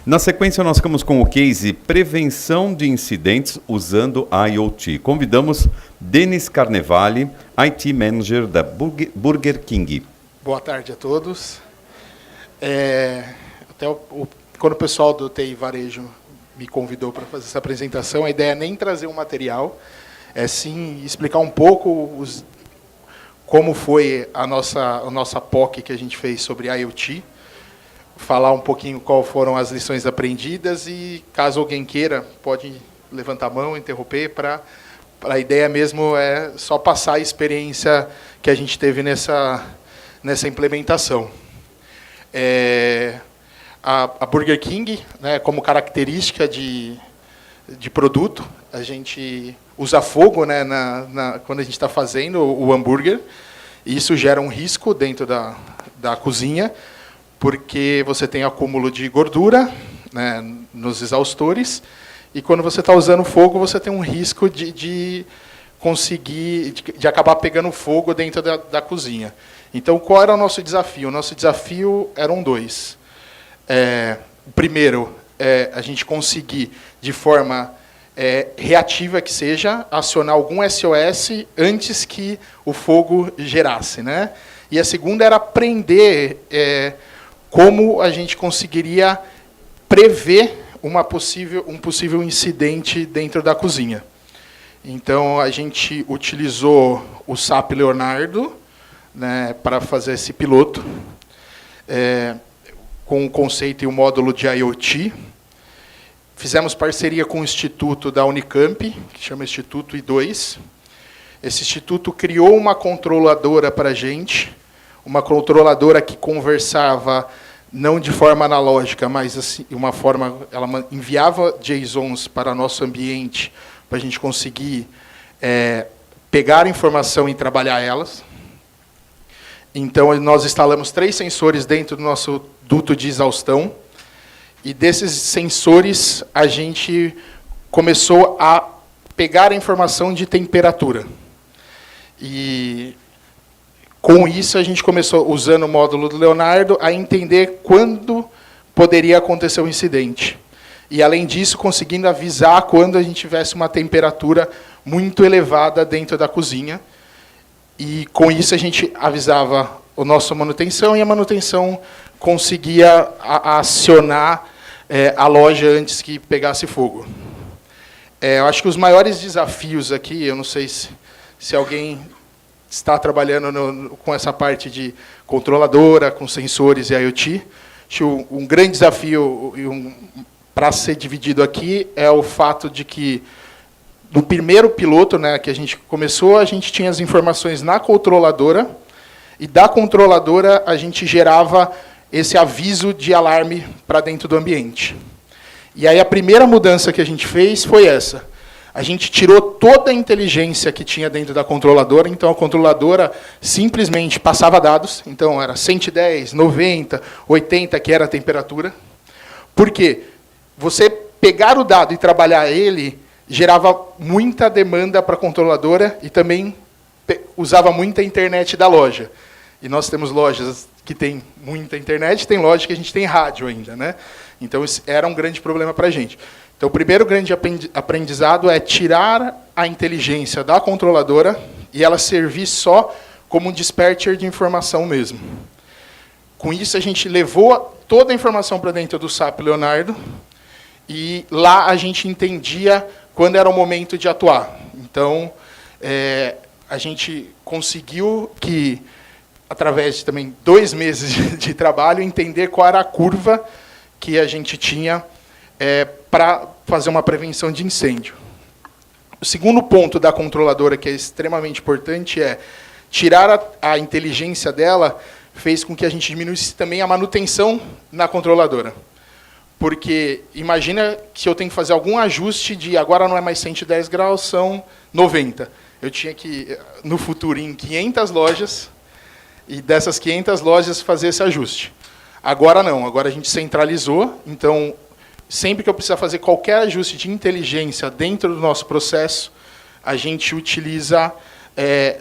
Na sequência, nós ficamos com o case Prevenção de Incidentes usando IoT. Convidamos Denis Carnevale, IT Manager da Burger King. Boa tarde a todos. Quando o pessoal do TI Varejo me convidou para fazer essa apresentação, a ideia é nem trazer um material, é sim explicar um pouco como foi a nossa POC que a gente fez sobre IoT, falar um pouquinho qual foram as lições aprendidas e, caso alguém queira, pode levantar a mão, interromper, a ideia mesmo é só passar a experiência que a gente teve nessa implementação. A Burger King, né, como característica de produto, a gente usa fogo, né, quando a gente está fazendo o hambúrguer, e isso gera um risco dentro da cozinha, porque você tem acúmulo de gordura, né, nos exaustores, e quando você está usando fogo, você tem um risco de acabar pegando fogo dentro da cozinha. Então, qual era o nosso desafio? O nosso desafio eram dois. O primeiro é a gente conseguir, de forma reativa que seja, acionar algum SOS antes que o fogo gerasse, né? E a segunda era aprender como a gente conseguiria prever um possível incidente dentro da cozinha. Então, a gente utilizou o SAP Leonardo, né, para fazer esse piloto, com o conceito e o módulo de IoT. Fizemos parceria com o Instituto da Unicamp, que chama Instituto I2. Esse instituto criou uma controladora para a gente, uma controladora que conversava não de forma analógica, mas assim, ela enviava JSONs para nosso ambiente para a gente conseguir pegar a informação e trabalhar elas. Então, nós instalamos 3 sensores dentro do nosso duto de exaustão, e desses sensores a gente começou a pegar a informação de temperatura. E com isso, a gente começou, usando o módulo do Leonardo, a entender quando poderia acontecer o incidente. E, além disso, conseguindo avisar quando a gente tivesse uma temperatura muito elevada dentro da cozinha. E, com isso, a gente avisava a nossa manutenção, e a manutenção conseguia acionar a loja antes que pegasse fogo. Eu acho que os maiores desafios aqui, eu não sei se alguém está trabalhando com essa parte de controladora, com sensores e IoT. Acho um grande desafio para ser dividido aqui é o fato de que, no primeiro piloto, né, que a gente começou, a gente tinha as informações na controladora, e da controladora a gente gerava esse aviso de alarme para dentro do ambiente. E aí a primeira mudança que a gente fez foi essa. A gente tirou toda a inteligência que tinha dentro da controladora, então a controladora simplesmente passava dados, então era 110, 90, 80, que era a temperatura. Por quê? Você pegar o dado e trabalhar ele gerava muita demanda para a controladora e também usava muita internet da loja. E nós temos lojas que têm muita internet, tem loja que a gente tem rádio ainda, né? Então, isso era um grande problema para a gente. Então, o primeiro grande aprendizado é tirar a inteligência da controladora e ela servir só como um dispatcher de informação mesmo. Com isso, a gente levou toda a informação para dentro do SAP Leonardo, e lá a gente entendia quando era o momento de atuar. Então, a gente conseguiu que, através de também 2 meses de trabalho, entender qual era a curva que a gente tinha para fazer uma prevenção de incêndio. O segundo ponto da controladora, que é extremamente importante, é tirar a inteligência dela, fez com que a gente diminuísse também a manutenção na controladora. Porque imagina que eu tenho que fazer algum ajuste de agora não é mais 110 graus, são 90. Eu tinha que, no futuro, ir em 500 lojas, e dessas 500 lojas fazer esse ajuste. Agora não, agora a gente centralizou, então, sempre que eu precisar fazer qualquer ajuste de inteligência dentro do nosso processo, a gente utiliza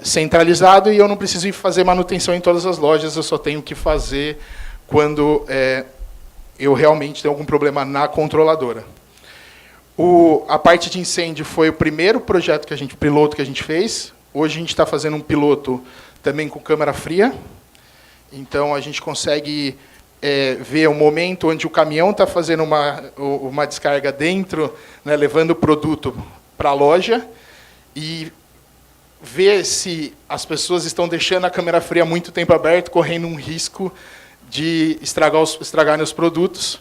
centralizado e eu não preciso ir fazer manutenção em todas as lojas, eu só tenho que fazer quando eu realmente tenho algum problema na controladora. A parte de incêndio foi o primeiro projeto piloto que a gente fez. Hoje a gente está fazendo um piloto também com câmara fria. Então a gente consegue ver o momento onde o caminhão está fazendo uma descarga dentro, né, levando o produto para a loja, e ver se as pessoas estão deixando a câmara fria muito tempo aberta, correndo um risco de estragarem os produtos.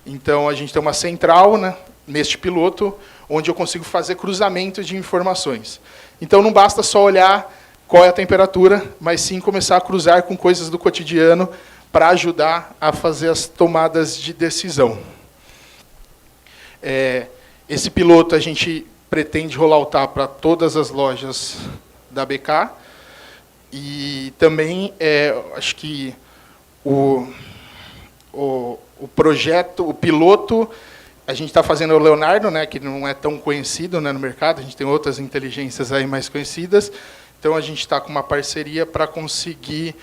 Então a gente tem uma central, né, neste piloto, onde eu consigo fazer cruzamento de informações. Então não basta só olhar qual é a temperatura, mas sim começar a cruzar com coisas do cotidiano para ajudar a fazer as tomadas de decisão. Esse piloto a gente pretende rolloutar para todas as lojas da BK, e também acho que o projeto, o piloto, a gente está fazendo o Leonardo, né, que não é tão conhecido, né, no mercado, a gente tem outras inteligências aí mais conhecidas, então a gente está com uma parceria para conseguir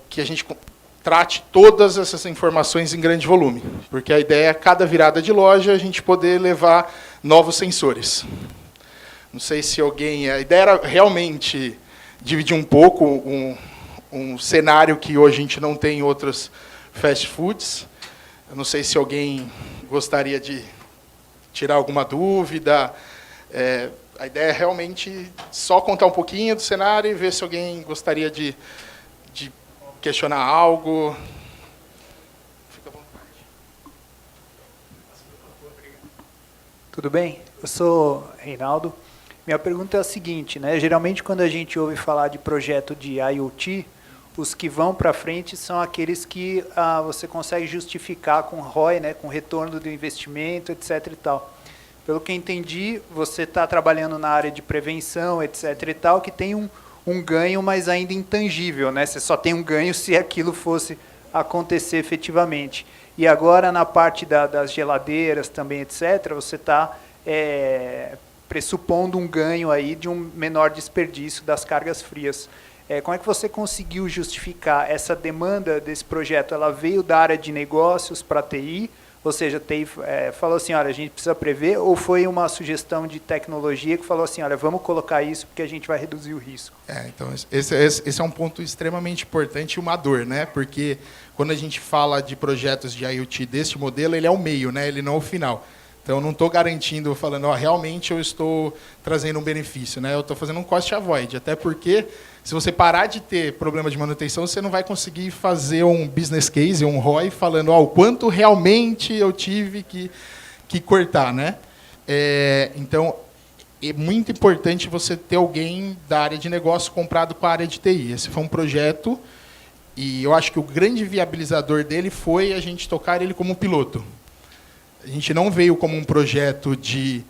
que a gente trate todas essas informações em grande volume, porque a ideia é, cada virada de loja, a gente poder levar novos sensores. Não sei se alguém... A ideia era realmente dividir um pouco um cenário que hoje a gente não tem em outros fast foods. Eu não sei se alguém gostaria de tirar alguma dúvida. A ideia é realmente só contar um pouquinho do cenário e ver se alguém gostaria de questionar algo. Fica à vontade. Tudo bem? Eu sou Reinaldo. Minha pergunta é a seguinte, né? Geralmente, quando a gente ouve falar de projeto de IoT, os que vão para frente são aqueles que você consegue justificar com ROI, né? Com retorno do investimento, etc. e tal. Pelo que entendi, você está trabalhando na área de prevenção, etc. e tal, que tem um ganho, mas ainda intangível, né? Você só tem um ganho se aquilo fosse acontecer efetivamente. E agora, na parte das geladeiras também, etc., você está pressupondo um ganho aí de um menor desperdício das cargas frias. Como é que você conseguiu justificar essa demanda desse projeto? Ela veio da área de negócios para a TI, ou seja, a TI falou assim, olha, a gente precisa prever, ou foi uma sugestão de tecnologia que falou assim, olha, vamos colocar isso porque a gente vai reduzir o risco? Então, esse é um ponto extremamente importante e uma dor, né? Porque quando a gente fala de projetos de IoT deste modelo, ele é o meio, né? Ele não é o final. Então, eu não estou garantindo, falando, realmente eu estou trazendo um benefício, né? Eu estou fazendo um cost avoid, até porque se você parar de ter problema de manutenção, você não vai conseguir fazer um business case, um ROI, falando o quanto realmente eu tive que cortar, né? Então, é muito importante você ter alguém da área de negócio comprado com a área de TI. Esse foi um projeto, e eu acho que o grande viabilizador dele foi a gente tocar ele como um piloto. A gente não veio como um projeto de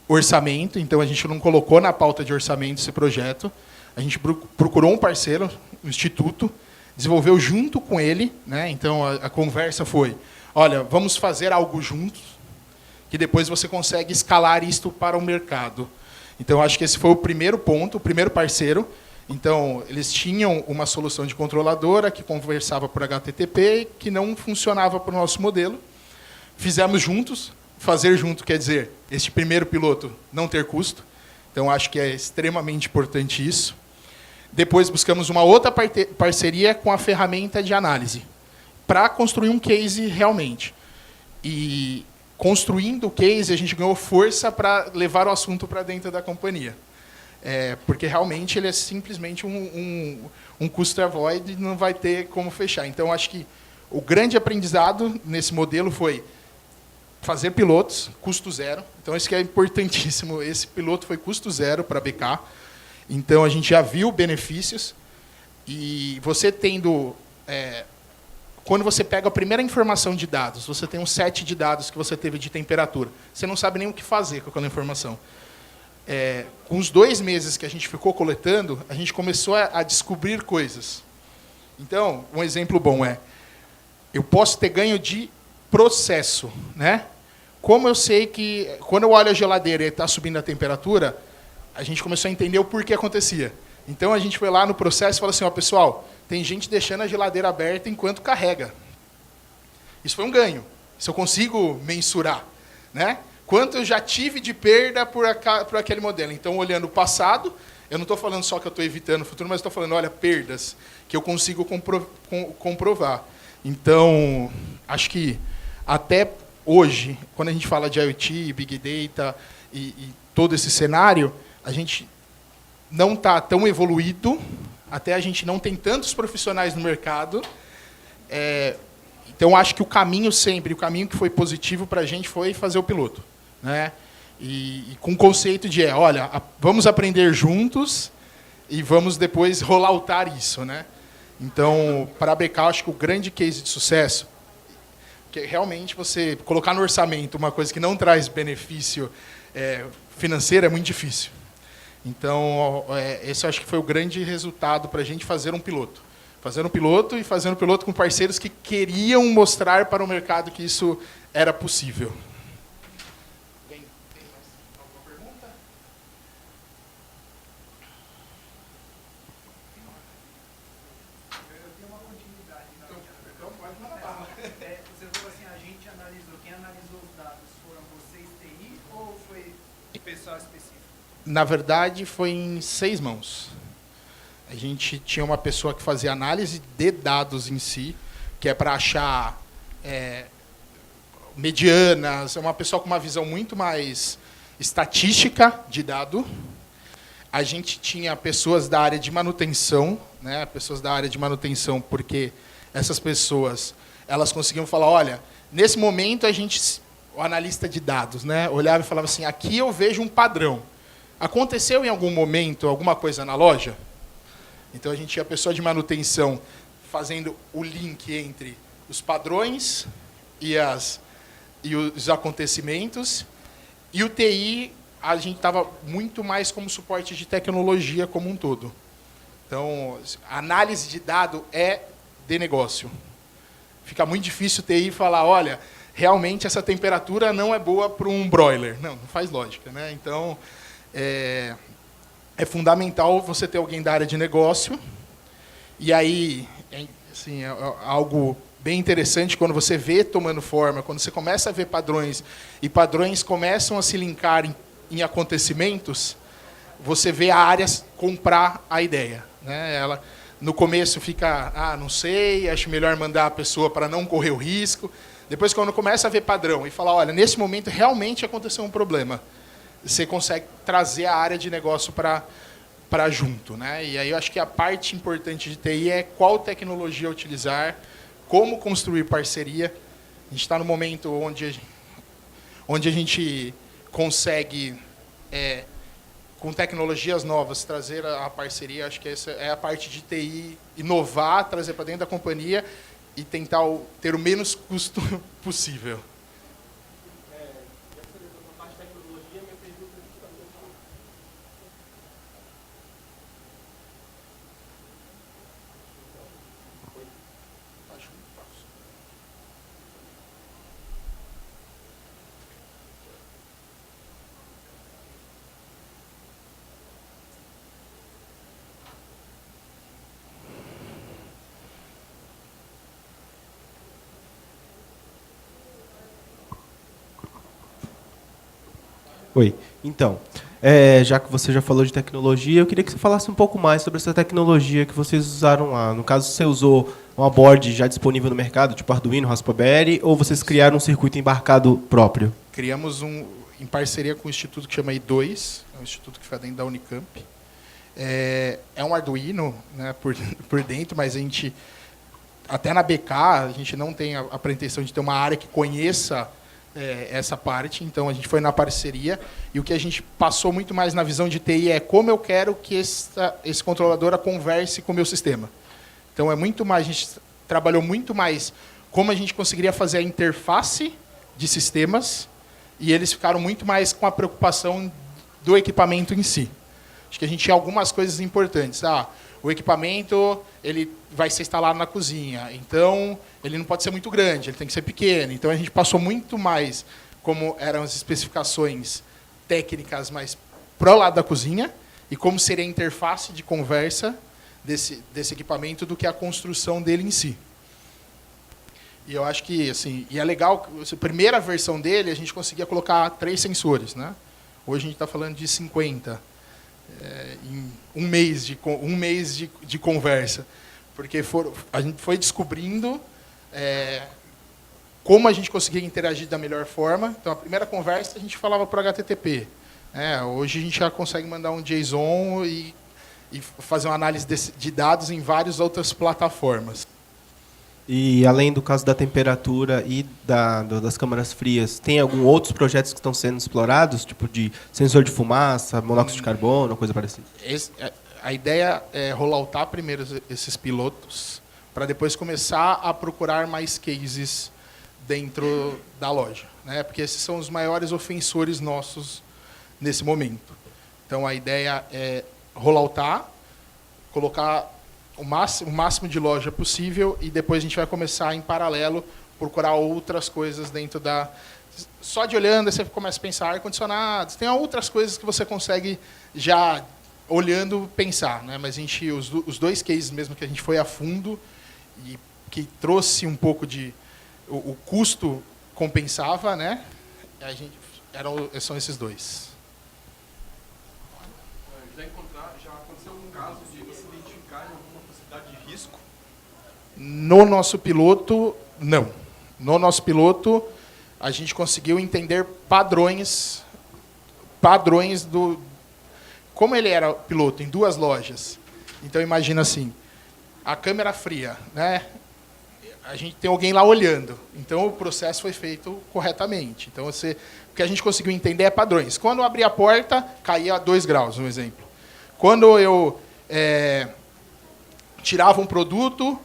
orçamento, então a gente não colocou na pauta de orçamento esse projeto. A gente procurou um parceiro, um instituto, desenvolveu junto com ele, né? Então a conversa foi, olha, vamos fazer algo juntos, que depois você consegue escalar isto para o mercado. Então acho que esse foi o primeiro ponto, o primeiro parceiro. Então eles tinham uma solução de controladora que conversava por HTTP, que não funcionava para o nosso modelo. Fizemos juntos. Fazer junto quer dizer, este primeiro piloto não ter custo. Então, acho que é extremamente importante isso. Depois, buscamos uma outra parceria com a ferramenta de análise, para construir um case realmente. E, construindo o case, a gente ganhou força para levar o assunto para dentro da companhia. Porque, realmente, ele é simplesmente um custo avoid e não vai ter como fechar. Então, acho que o grande aprendizado nesse modelo foi fazer pilotos, custo zero. Então, isso que é importantíssimo. Esse piloto foi custo zero para a BK. Então, a gente já viu benefícios. E você tendo... quando você pega a primeira informação de dados, você tem um set de dados que você teve de temperatura. Você não sabe nem o que fazer com aquela informação. Com os 2 meses que a gente ficou coletando, a gente começou a descobrir coisas. Então, um exemplo bom eu posso ter ganho de processo, né? Como eu sei que, quando eu olho a geladeira e está subindo a temperatura, a gente começou a entender o porquê acontecia. Então, a gente foi lá no processo e falou assim, ó, pessoal, tem gente deixando a geladeira aberta enquanto carrega. Isso foi um ganho. Isso eu consigo mensurar, né? Quanto eu já tive de perda por aquele modelo. Então, olhando o passado, eu não estou falando só que eu estou evitando o futuro, mas estou falando, olha, perdas que eu consigo comprovar. Então, acho que até hoje, quando a gente fala de IoT, Big Data e todo esse cenário, a gente não está tão evoluído, até a gente não tem tantos profissionais no mercado. Então, acho que o caminho que foi positivo para a gente foi fazer o piloto, né? E com o conceito de, olha, vamos aprender juntos e vamos depois rolloutar isso, né? Então, para a BK, acho que o grande case de sucesso, que realmente você colocar no orçamento uma coisa que não traz benefício financeiro é muito difícil. Então, esse eu acho que foi o grande resultado para a gente fazer um piloto. Fazer um piloto com parceiros que queriam mostrar para o mercado que isso era possível. Na verdade, foi em 6 mãos. A gente tinha uma pessoa que fazia análise de dados em si, que é para achar medianas, é uma pessoa com uma visão muito mais estatística de dado. A gente tinha pessoas da área de manutenção, né, porque essas pessoas elas conseguiam falar, olha, nesse momento o analista de dados, né, olhava e falava assim, aqui eu vejo um padrão. Aconteceu em algum momento alguma coisa na loja? Então, a gente tinha a pessoa de manutenção fazendo o link entre os padrões e os acontecimentos. E o TI, a gente estava muito mais como suporte de tecnologia como um todo. Então, a análise de dado é de negócio. Fica muito difícil o TI falar, olha, realmente essa temperatura não é boa para um broiler. Não faz lógica, né? Então, é fundamental você ter alguém da área de negócio. E aí, assim, é algo bem interessante quando você vê tomando forma, quando você começa a ver padrões, e padrões começam a se linkar em acontecimentos, você vê a área comprar a ideia, né? Ela, no começo, fica, não sei, acho melhor mandar a pessoa para não correr o risco. Depois, quando começa a ver padrão e falar, olha, nesse momento realmente aconteceu um problema, você consegue trazer a área de negócio para junto, né? E aí eu acho que a parte importante de TI é qual tecnologia utilizar, como construir parceria. A gente está no momento onde a gente consegue, com tecnologias novas, trazer a parceria. Acho que essa é a parte de TI, inovar, trazer para dentro da companhia e tentar ter o menos custo possível. Oi, então, já que você já falou de tecnologia, eu queria que você falasse um pouco mais sobre essa tecnologia que vocês usaram lá. No caso, você usou uma board já disponível no mercado, tipo Arduino, Raspberry, ou vocês criaram um circuito embarcado próprio? Criamos em parceria com um instituto que chama I2, é um instituto que fica dentro da Unicamp. É um Arduino, né, por dentro, mas a gente, até na BK, a gente não tem a pretensão de ter uma área que conheça essa parte, então a gente foi na parceria, e o que a gente passou muito mais na visão de TI é como eu quero que esse controlador converse com o meu sistema. Então, a gente trabalhou muito mais como a gente conseguiria fazer a interface de sistemas, e eles ficaram muito mais com a preocupação do equipamento em si. Acho que a gente tinha algumas coisas importantes. O equipamento ele vai ser instalado na cozinha, então ele não pode ser muito grande, ele tem que ser pequeno. Então a gente passou muito mais como eram as especificações técnicas mais para o lado da cozinha e como seria a interface de conversa desse equipamento do que a construção dele em si. E eu acho que, assim, e é legal, a primeira versão dele, a gente conseguia colocar 3 sensores, né? Hoje a gente está falando de 50, em um mês de conversa. Porque a gente foi descobrindo como a gente conseguia interagir da melhor forma. Então, a primeira conversa, a gente falava por HTTP. Hoje a gente já consegue mandar um JSON e fazer uma análise de dados em várias outras plataformas. E além do caso da temperatura e das câmaras frias, tem algum outros projetos que estão sendo explorados, tipo de sensor de fumaça, monóxido de carbono, coisa parecida? A ideia é rolloutar primeiro esses pilotos, para depois começar a procurar mais cases dentro da loja, né? Porque esses são os maiores ofensores nossos nesse momento. Então, a ideia é rolloutar, colocar o máximo de loja possível e depois a gente vai começar, em paralelo, procurar outras coisas dentro da... Só de olhando, você começa a pensar ar-condicionados, tem outras coisas que você consegue já, olhando, pensar, né? Mas os 2 cases mesmo que a gente foi a fundo e que trouxe um pouco de... O custo compensava, né? São esses 2. Já aconteceu algum caso de você identificar alguma possibilidade de risco? No nosso piloto, não. No nosso piloto, a gente conseguiu entender padrões do... Como ele era piloto em 2 lojas, então imagina assim, a câmera fria, né? A gente tem alguém lá olhando, então o processo foi feito corretamente. Então, o que a gente conseguiu entender é padrões. Quando eu abri a porta, caía 2 graus, um exemplo. Quando eu tirava um produto,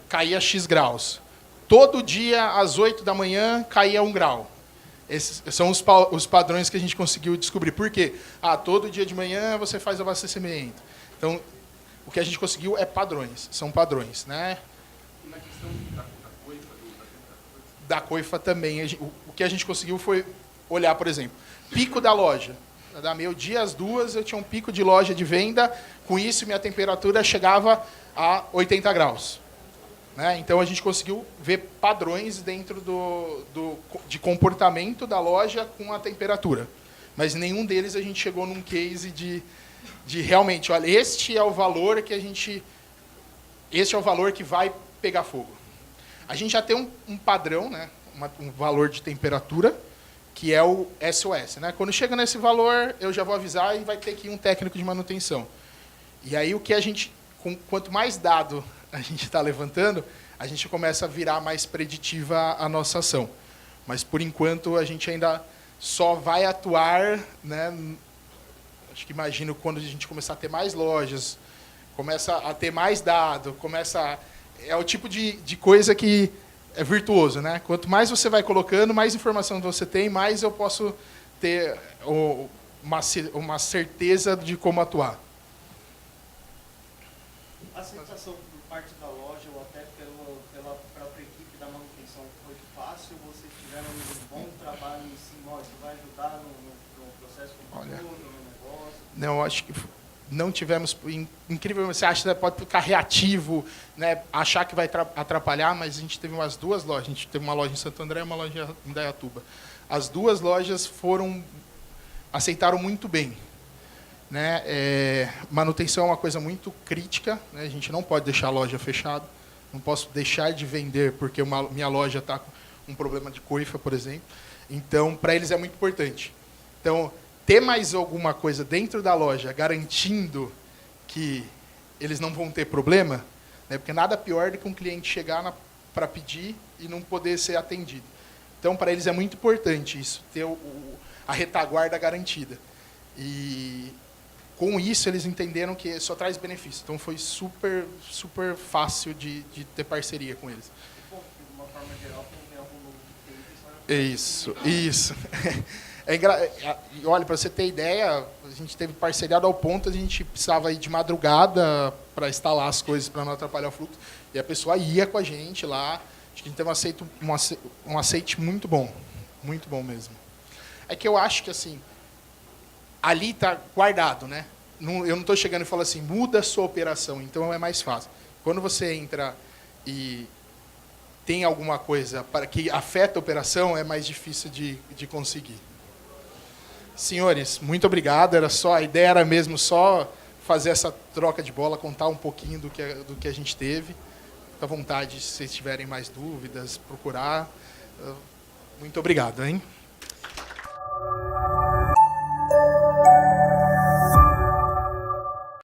caía X graus. Todo dia, às 8 da manhã, caía 1 grau. Esses são os padrões que a gente conseguiu descobrir. Por quê? Todo dia de manhã você faz abastecimento. Então, o que a gente conseguiu é padrões, são padrões, né? E na questão da coifa, da coifa também. O que a gente conseguiu foi olhar, por exemplo, pico da loja. Da meio-dia às 2, eu tinha um pico de loja de venda. Com isso, minha temperatura chegava a 80 graus. Né? Então, a gente conseguiu ver padrões dentro de comportamento da loja com a temperatura. Mas nenhum deles a gente chegou num case de realmente, olha, este é o valor que vai pegar fogo. A gente já tem um padrão, né? Um valor de temperatura, que é o SOS. Né? Quando chega nesse valor, eu já vou avisar e vai ter que ir um técnico de manutenção. E aí, quanto mais dado a gente está levantando, a gente começa a virar mais preditiva a nossa ação. Mas, por enquanto, a gente ainda só vai atuar, né? Acho que imagino quando a gente começar a ter mais lojas, começa a ter mais dado, é o tipo de coisa que é virtuoso, né? Quanto mais você vai colocando, mais informação você tem, mais eu posso ter uma certeza de como atuar. A aceitação por parte da loja ou até pela própria equipe da manutenção foi fácil? Vocês tiveram um bom trabalho em cima? Isso vai ajudar no processo como todo, no negócio? Não, acho que não tivemos... Incrível, você acha que pode ficar reativo, né, achar que vai atrapalhar, mas a gente teve umas 2 lojas. A gente teve uma loja em Santo André e uma loja em Indaiatuba. As 2 lojas aceitaram muito bem. Né? Manutenção é uma coisa muito crítica, né? A gente não pode deixar a loja fechada, não posso deixar de vender porque minha loja está com um problema de coifa, por exemplo. Então, para eles é muito importante. Então, ter mais alguma coisa dentro da loja garantindo que eles não vão ter problema, né? Porque nada pior do que um cliente chegar para pedir e não poder ser atendido. Então, para eles é muito importante isso, ter a retaguarda garantida. E com isso, eles entenderam que só traz benefício. Então, foi super, super fácil de ter parceria com eles. Bom, de uma forma geral, tem algum novo que tem, Isso. Olha, para você ter ideia, a gente teve parceriado ao ponto, a gente precisava ir de madrugada para instalar as coisas, para não atrapalhar o fluxo. E a pessoa ia com a gente lá. Acho que a gente teve um aceite muito bom mesmo. É que eu acho que, assim, ali está guardado, né? Eu não estou chegando e falando assim, muda a sua operação, então é mais fácil. Quando você entra e tem alguma coisa para que afeta a operação, é mais difícil de conseguir. Senhores, muito obrigado. A ideia era mesmo só fazer essa troca de bola, contar um pouquinho do que a gente teve. Fique à vontade, se vocês tiverem mais dúvidas, procurar. Muito obrigado, hein?